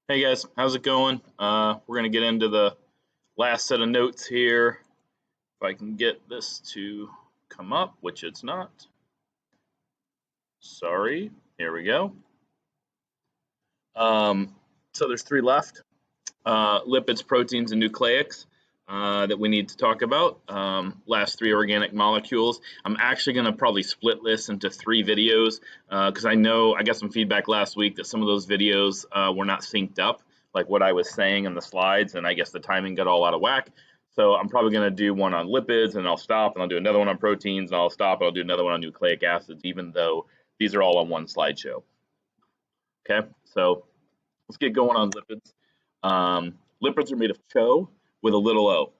Hey guys, how's it going? We're gonna get into the last set of notes here. If I can get this to come up, which it's not. Sorry. Here we go. So there's three left: lipids, proteins, and nucleics that we need to talk about. Last three organic molecules. I'm actually gonna probably split this into three videos because I got some feedback last week that some of those videos were not synced up, like what I was saying in the slides, and I guess the timing got all out of whack. So I'm probably going to do one on lipids, and I'll stop, and I'll do another one on proteins, and I'll stop, and I'll do another one on nucleic acids, even though these are all on one slideshow. Okay, so let's get going on lipids. Lipids are made of CHO with a little o.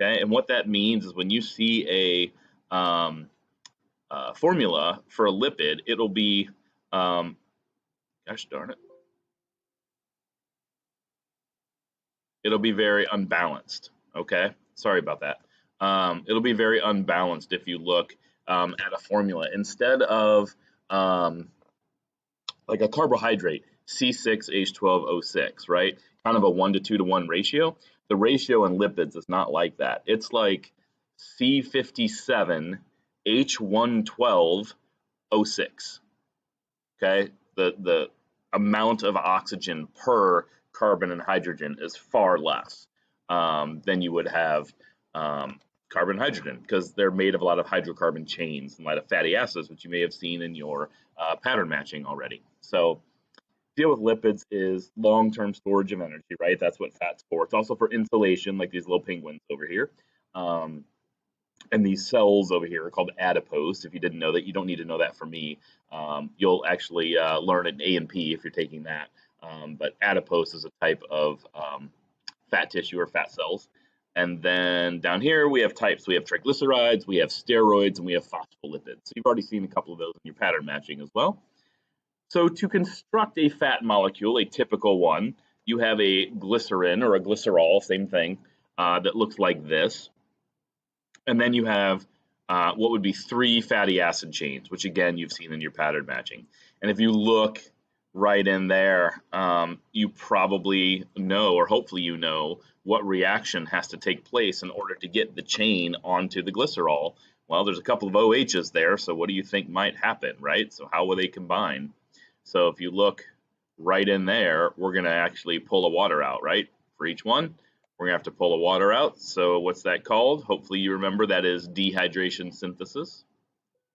Okay, and what that means is when you see a formula for a lipid, it'll be, gosh darn it, it'll be very unbalanced. Okay, sorry about that. It'll be very unbalanced if you look at a formula instead of like a carbohydrate, C6H12O6, right? Kind of a 1 to 2 to 1 ratio. The ratio in lipids is not like that. It's like C57H112O6. Okay, the amount of oxygen per carbon and hydrogen is far less than you would have carbon and hydrogen because they're made of a lot of hydrocarbon chains and a lot of fatty acids, which you may have seen in your pattern matching already. So deal with lipids is long-term storage of energy, right? That's what fat's for. It's also for insulation, like these little penguins over here. And these cells over here are called adipose. If you didn't know that, you don't need to know that for me. You'll actually learn it in A&P if you're taking that. But adipose is a type of fat tissue or fat cells. And then down here we have types. We have triglycerides, we have steroids, and we have phospholipids. So you've already seen a couple of those in your pattern matching as well. So to construct a fat molecule, a typical one, you have a glycerin or a glycerol, same thing, that looks like this. And then you have what would be three fatty acid chains, which again you've seen in your pattern matching. And if you look right in there, you probably know, or hopefully you know, what reaction has to take place in order to get the chain onto the glycerol. Well, there's a couple of OHs there, so what do you think might happen, right? So how will they combine? So if you look right in there, we're going to actually pull a water out, right? For each one, we're going to have to pull a water out. So what's that called? Hopefully you remember that is dehydration synthesis.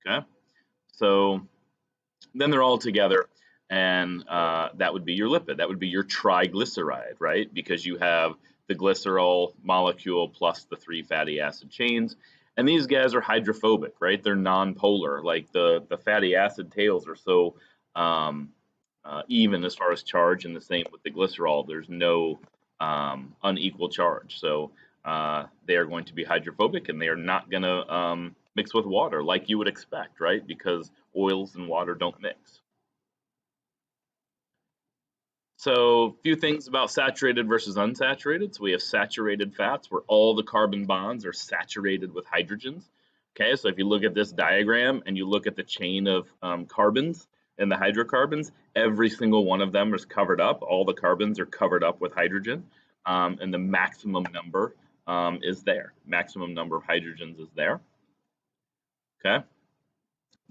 Okay. So then they're all together, and that would be your lipid. That would be your triglyceride, right? Because you have the glycerol molecule plus the three fatty acid chains. And these guys are hydrophobic, right? They're non-polar. Like the fatty acid tails are so even as far as charge, and the same with the glycerol. There's no unequal charge. So they are going to be hydrophobic, and they are not going to mix with water like you would expect, right? Because oils and water don't mix. So a few things about saturated versus unsaturated. So we have saturated fats where all the carbon bonds are saturated with hydrogens. Okay, so if you look at this diagram and you look at the chain of carbons and the hydrocarbons, every single one of them is covered up. All the carbons are covered up with hydrogen, and the maximum number is there. Maximum number of hydrogens is there. Okay,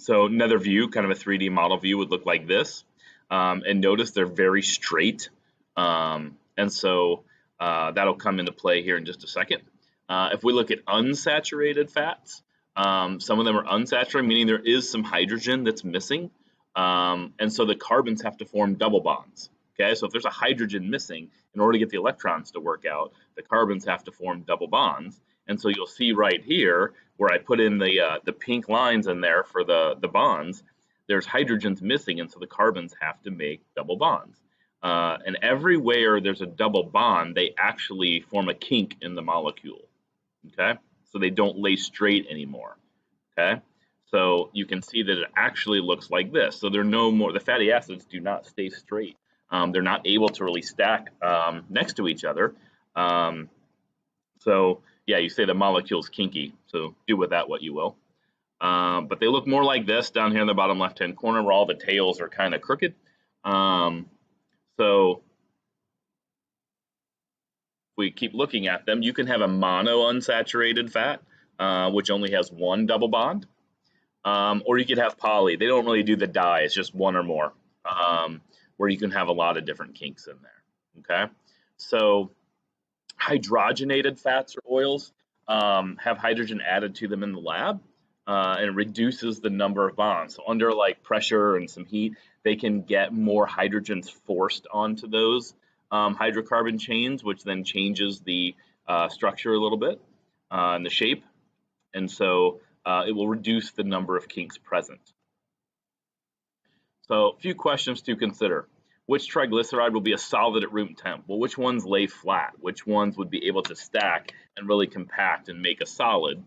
so another view, kind of a 3D model view, would look like this. And notice they're very straight. And so that'll come into play here in just a second. If we look at unsaturated fats, some of them are unsaturated, meaning there is some hydrogen that's missing. And so the carbons have to form double bonds. Okay, so if there's a hydrogen missing, in order to get the electrons to work out, the carbons have to form double bonds. And so you'll see right here where I put in the pink lines in there for the bonds, there's hydrogens missing, and so the carbons have to make double bonds. And everywhere there's a double bond, they actually form a kink in the molecule. Okay, so they don't lay straight anymore. Okay, so you can see that it actually looks like this. So they're no more, the fatty acids do not stay straight. They're not able to really stack next to each other. So yeah, you say the molecule's kinky, so do with that what you will. But they look more like this down here in the bottom left-hand corner where all the tails are kind of crooked. So we keep looking at them, you can have a monounsaturated fat, which only has one double bond, or you could have poly. They don't really do the di, it's just one or more, where you can have a lot of different kinks in there. Okay, so hydrogenated fats or oils have hydrogen added to them in the lab, and it reduces the number of bonds. So under like pressure and some heat, they can get more hydrogens forced onto those hydrocarbon chains, which then changes the structure a little bit and the shape, and so it will reduce the number of kinks present. So a few questions to consider. Which triglyceride will be a solid at room temp? Well, which ones lay flat? Which ones would be able to stack and really compact and make a solid?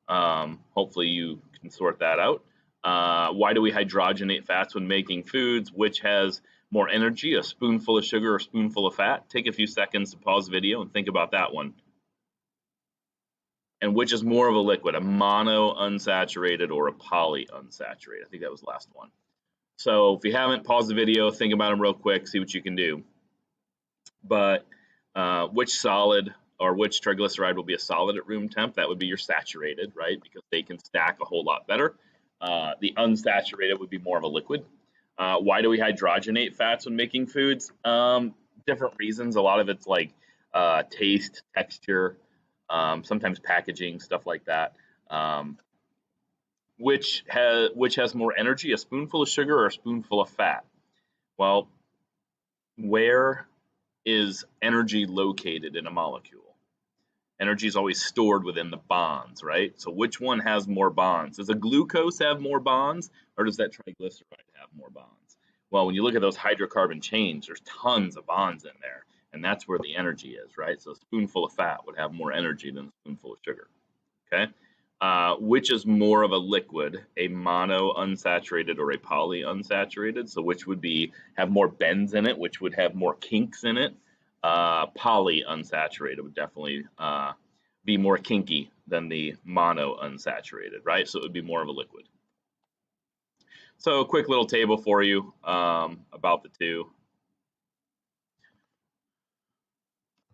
Hopefully you can sort that out. Why do we hydrogenate fats when making foods? Which has more energy, a spoonful of sugar or a spoonful of fat? Take a few seconds to pause the video and think about that one. And which is more of a liquid, a mono unsaturated or a poly unsaturated? I think that was the last one. So if you haven't, pause the video, think about them real quick, see what you can do. But which solid or which triglyceride will be a solid at room temp? That would be your saturated, right? Because they can stack a whole lot better. The unsaturated would be more of a liquid. Why do we hydrogenate fats when making foods? Different reasons. A lot of it's like taste, texture, sometimes packaging, stuff like that. Which has more energy, a spoonful of sugar or a spoonful of fat? Well, where is energy located in a molecule? Energy is always stored within the bonds, right? So which one has more bonds? Does a glucose have more bonds, or does that triglyceride have more bonds? Well, when you look at those hydrocarbon chains, there's tons of bonds in there, and that's where the energy is, right? So a spoonful of fat would have more energy than a spoonful of sugar, okay? Which is more of a liquid, a mono unsaturated or a poly unsaturated? So which would have more bends in it, which would have more kinks in it? Poly unsaturated would definitely be more kinky than the mono unsaturated, right? So it would be more of a liquid. So a quick little table for you about the two.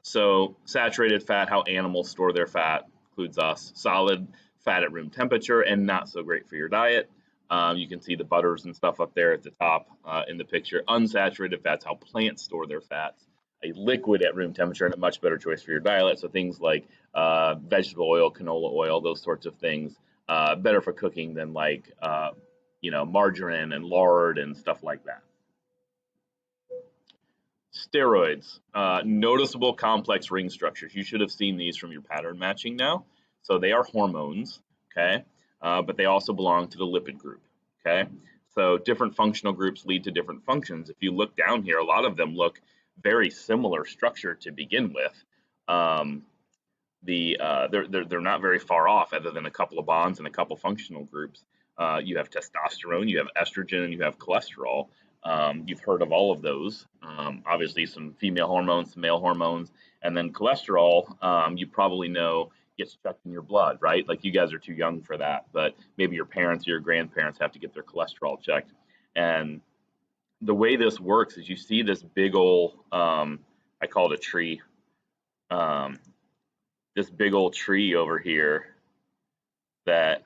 So saturated fat, how animals store their fat, includes us. Solid fat at room temperature and not so great for your diet. You can see the butters and stuff up there at the top in the picture. Unsaturated fats, how plants store their fats. A liquid at room temperature and a much better choice for your diet. So things like vegetable oil, canola oil, those sorts of things, better for cooking than like margarine and lard and stuff like that. Steroids, noticeable complex ring structures. You should have seen these from your pattern matching now. So they are hormones, okay, but they also belong to the lipid group, okay. So different functional groups lead to different functions. If you look down here, a lot of them look very similar structure to begin with. They're not very far off, other than a couple of bonds and a couple functional groups. You have testosterone, you have estrogen, and you have cholesterol. You've heard of all of those. Obviously, some female hormones, some male hormones, and then cholesterol. You probably know gets checked in your blood, right? Like you guys are too young for that, but maybe your parents or your grandparents have to get their cholesterol checked. And the way this works is you see this big old, I call it a tree, this big old tree over here that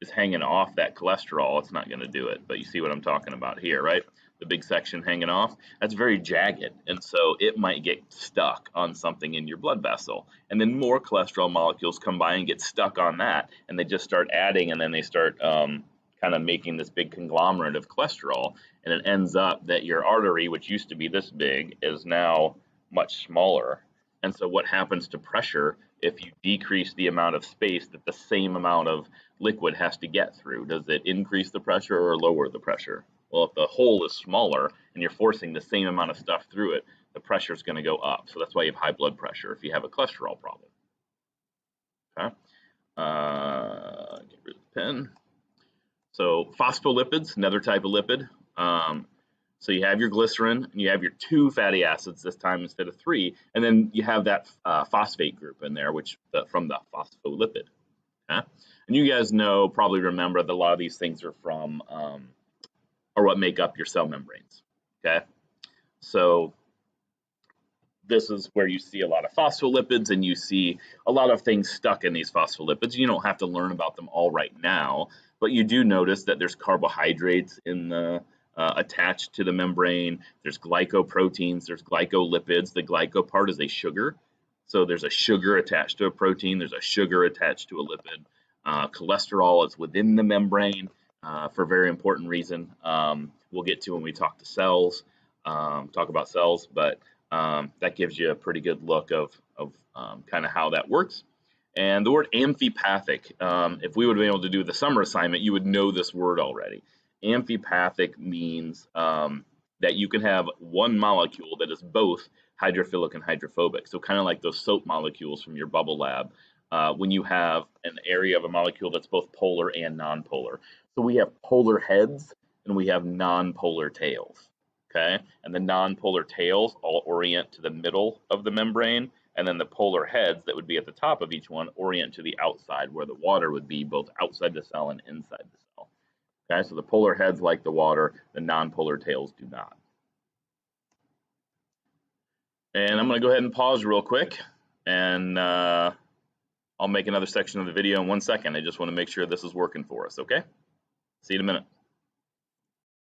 is hanging off that cholesterol. It's not going to do it, but you see what I'm talking about here, right? The big section hanging off, that's very jagged, and so it might get stuck on something in your blood vessel, and then more cholesterol molecules come by and get stuck on that, and they just start adding, and then they start kind of making this big conglomerate of cholesterol, and it ends up that your artery, which used to be this big, is now much smaller. And so what happens to pressure if you decrease the amount of space that the same amount of liquid has to get through? Does it increase the pressure or lower the pressure? Well, if the hole is smaller and you're forcing the same amount of stuff through it, the pressure is going to go up. So that's why you have high blood pressure if you have a cholesterol problem. Okay. Get rid of the pen. So phospholipids, another type of lipid. So you have your glycerin and you have your 2 fatty acids this time instead of 3, and then you have that phosphate group in there, which from the phospholipid. Okay? And you guys probably remember that a lot of these things are from or what make up your cell membranes. Okay, so this is where you see a lot of phospholipids, and you see a lot of things stuck in these phospholipids. You don't have to learn about them all right now, but you do notice that there's carbohydrates in the attached to the membrane. There's glycoproteins, there's glycolipids. The glyco part is a sugar. So there's a sugar attached to a protein, there's a sugar attached to a lipid. Cholesterol is within the membrane for a very important reason. We'll get to when we talk to cells, talk about cells, but that gives you a pretty good look of kind of how that works. And the word amphipathic, if we would have been able to do the summer assignment, you would know this word already. Amphipathic means that you can have one molecule that is both hydrophilic and hydrophobic. So kind of like those soap molecules from your bubble lab, when you have an area of a molecule that's both polar and nonpolar. So we have polar heads and we have nonpolar tails. Okay, and the nonpolar tails all orient to the middle of the membrane, and then the polar heads that would be at the top of each one orient to the outside, where the water would be both outside the cell and inside the cell. Okay, so the polar heads like the water, the nonpolar tails do not. And I'm going to go ahead and pause real quick, and I'll make another section of the video in 1 second. I just want to make sure this is working for us, okay? See you in a minute.